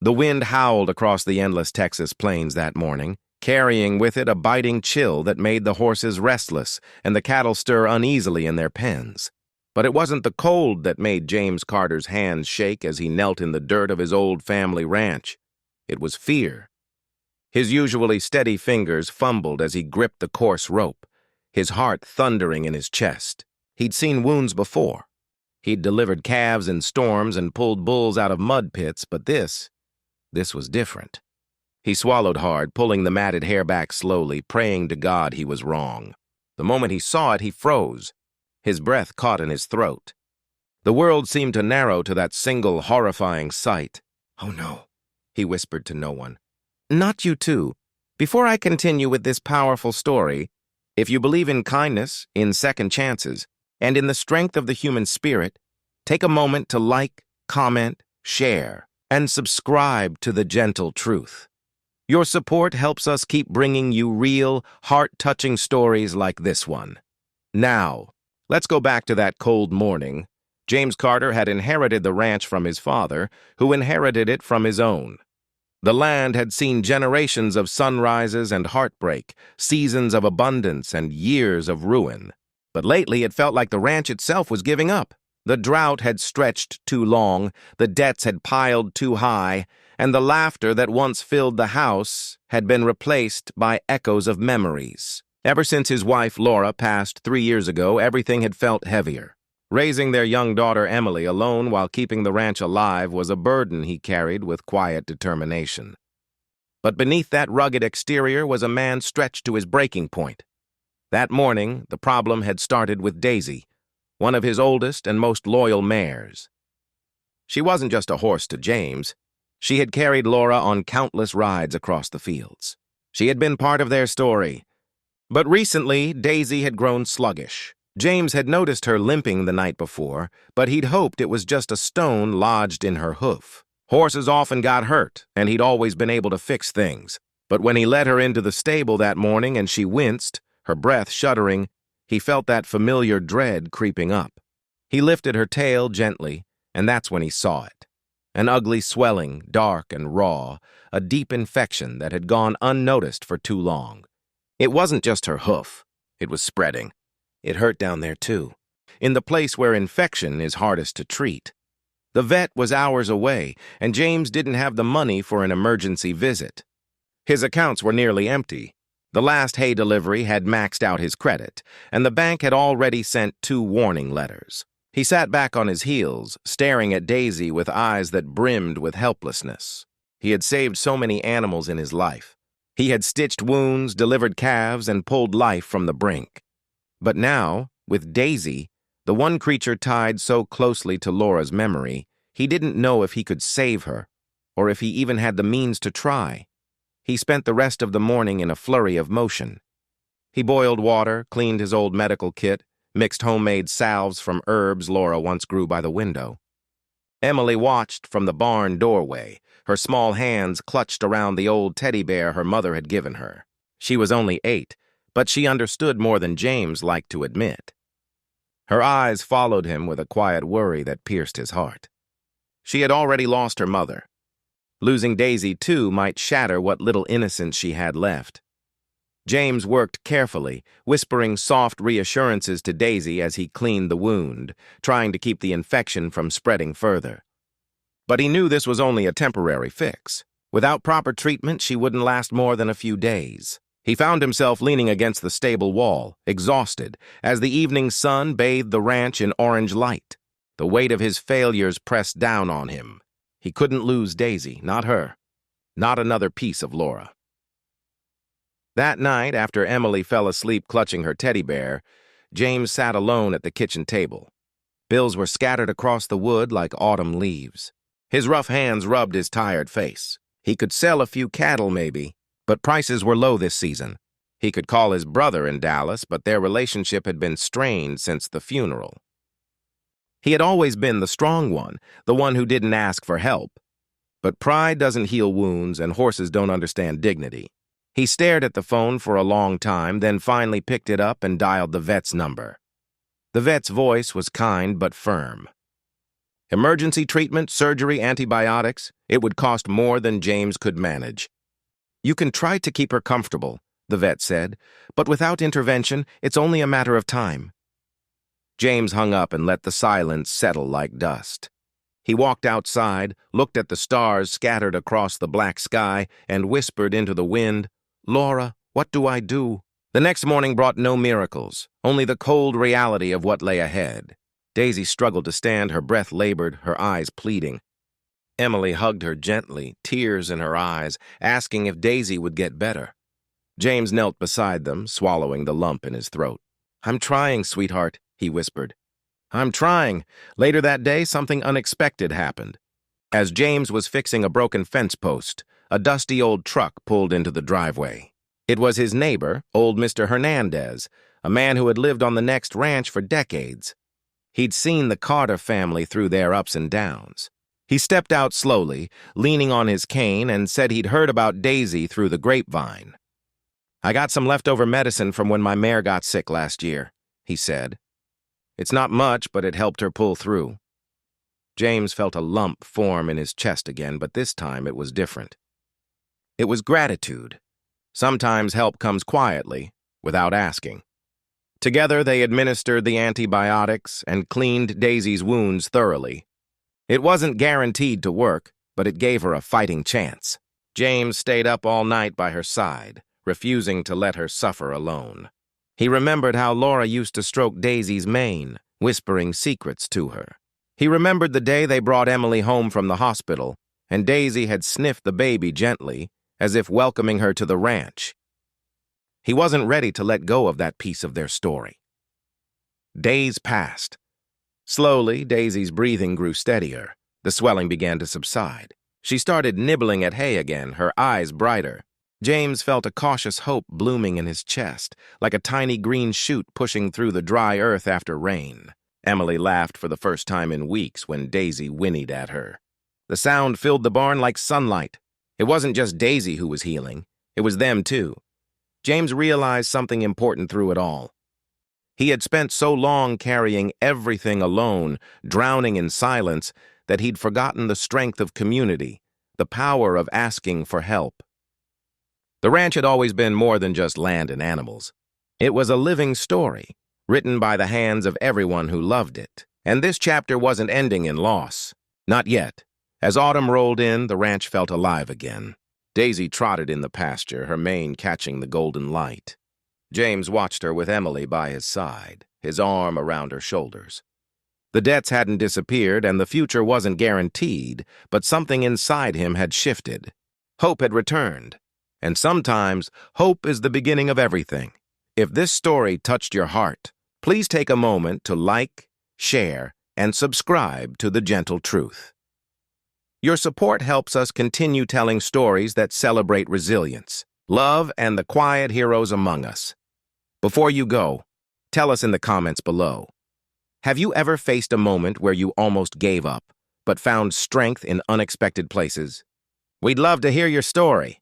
The wind howled across the endless Texas plains that morning, carrying with it a biting chill that made the horses restless and the cattle stir uneasily in their pens. But it wasn't the cold that made James Carter's hands shake as he knelt in the dirt of his old family ranch. It was fear. His usually steady fingers fumbled as he gripped the coarse rope, his heart thundering in his chest. He'd seen wounds before. He'd delivered calves in storms and pulled bulls out of mud pits, but this was different. He swallowed hard, pulling the matted hair back slowly, praying to God he was wrong. The moment he saw it, he froze. His breath caught in his throat. The world seemed to narrow to that single horrifying sight. "Oh no," he whispered to no one. "Not you too. Before I continue with this powerful story, if you believe in kindness, in second chances, and in the strength of the human spirit, take a moment to like, comment, share, and subscribe to The Gentle Truth. Your support helps us keep bringing you real, heart-touching stories like this one. Now, let's go back to that cold morning. James Carter had inherited the ranch from his father, who inherited it from his own. The land had seen generations of sunrises and heartbreak, seasons of abundance and years of ruin. But lately it felt like the ranch itself was giving up. The drought had stretched too long, the debts had piled too high, and the laughter that once filled the house had been replaced by echoes of memories. Ever since his wife Laura passed 3 years ago, everything had felt heavier. Raising their young daughter Emily alone while keeping the ranch alive was a burden he carried with quiet determination. But beneath that rugged exterior was a man stretched to his breaking point. That morning, the problem had started with Daisy, one of his oldest and most loyal mares. She wasn't just a horse to James. She had carried Laura on countless rides across the fields. She had been part of their story. But recently, Daisy had grown sluggish. James had noticed her limping the night before, but he'd hoped it was just a stone lodged in her hoof. Horses often got hurt, and he'd always been able to fix things. But when he led her into the stable that morning and she winced, her breath shuddering, he felt that familiar dread creeping up. He lifted her tail gently, and that's when he saw it. An ugly swelling, dark and raw, a deep infection that had gone unnoticed for too long. It wasn't just her hoof. It was spreading. It hurt down there too, in the place where infection is hardest to treat. The vet was hours away, and James didn't have the money for an emergency visit. His accounts were nearly empty. The last hay delivery had maxed out his credit, and the bank had already sent 2 warning letters. He sat back on his heels, staring at Daisy with eyes that brimmed with helplessness. He had saved so many animals in his life. He had stitched wounds, delivered calves, and pulled life from the brink. But now, with Daisy, the one creature tied so closely to Laura's memory, he didn't know if he could save her, or if he even had the means to try. He spent the rest of the morning in a flurry of motion. He boiled water, cleaned his old medical kit, mixed homemade salves from herbs Laura once grew by the window. Emily watched from the barn doorway, her small hands clutched around the old teddy bear her mother had given her. She was only 8, but she understood more than James liked to admit. Her eyes followed him with a quiet worry that pierced his heart. She had already lost her mother. Losing Daisy, too, might shatter what little innocence she had left. James worked carefully, whispering soft reassurances to Daisy as he cleaned the wound, trying to keep the infection from spreading further. But he knew this was only a temporary fix. Without proper treatment, she wouldn't last more than a few days. He found himself leaning against the stable wall, exhausted, as the evening sun bathed the ranch in orange light. The weight of his failures pressed down on him. He couldn't lose Daisy, not her, not another piece of Laura. That night, after Emily fell asleep clutching her teddy bear, James sat alone at the kitchen table. Bills were scattered across the wood like autumn leaves. His rough hands rubbed his tired face. He could sell a few cattle, maybe, but prices were low this season. He could call his brother in Dallas, but their relationship had been strained since the funeral. He had always been the strong one, the one who didn't ask for help. But pride doesn't heal wounds, and horses don't understand dignity. He stared at the phone for a long time, then finally picked it up and dialed the vet's number. The vet's voice was kind but firm. "Emergency treatment, surgery, antibiotics. It would cost more than James could manage. "You can try to keep her comfortable," the vet said, "but without intervention, it's only a matter of time." James hung up and let the silence settle like dust. He walked outside, looked at the stars scattered across the black sky, and whispered into the wind, "Laura, what do I do?" The next morning brought no miracles, only the cold reality of what lay ahead. Daisy struggled to stand, her breath labored, her eyes pleading. Emily hugged her gently, tears in her eyes, asking if Daisy would get better. James knelt beside them, swallowing the lump in his throat. "I'm trying, sweetheart," he whispered. "I'm trying." Later that day, something unexpected happened. As James was fixing a broken fence post, a dusty old truck pulled into the driveway. It was his neighbor, old Mr. Hernandez, a man who had lived on the next ranch for decades. He'd seen the Carter family through their ups and downs. He stepped out slowly, leaning on his cane, and said he'd heard about Daisy through the grapevine. "I got some leftover medicine from when my mare got sick last year," he said. "It's not much, but it helped her pull through." James felt a lump form in his chest again, but this time it was different. It was gratitude. Sometimes help comes quietly, without asking. Together they administered the antibiotics and cleaned Daisy's wounds thoroughly. It wasn't guaranteed to work, but it gave her a fighting chance. James stayed up all night by her side, refusing to let her suffer alone. He remembered how Laura used to stroke Daisy's mane, whispering secrets to her. He remembered the day they brought Emily home from the hospital, and Daisy had sniffed the baby gently, as if welcoming her to the ranch. He wasn't ready to let go of that piece of their story. Days passed. Slowly, Daisy's breathing grew steadier. The swelling began to subside. She started nibbling at hay again, her eyes brighter. James felt a cautious hope blooming in his chest, like a tiny green shoot pushing through the dry earth after rain. Emily laughed for the first time in weeks when Daisy whinnied at her. The sound filled the barn like sunlight. It wasn't just Daisy who was healing. It was them, too. James realized something important through it all. He had spent so long carrying everything alone, drowning in silence, that he'd forgotten the strength of community, the power of asking for help. The ranch had always been more than just land and animals. It was a living story, written by the hands of everyone who loved it. And this chapter wasn't ending in loss. Not yet. As autumn rolled in, the ranch felt alive again. Daisy trotted in the pasture, her mane catching the golden light. James watched her with Emily by his side, his arm around her shoulders. The debts hadn't disappeared, and the future wasn't guaranteed, but something inside him had shifted. Hope had returned. And sometimes, hope is the beginning of everything. If this story touched your heart, please take a moment to like, share, and subscribe to The Gentle Truth. Your support helps us continue telling stories that celebrate resilience, love, and the quiet heroes among us. Before you go, tell us in the comments below. Have you ever faced a moment where you almost gave up, but found strength in unexpected places? We'd love to hear your story.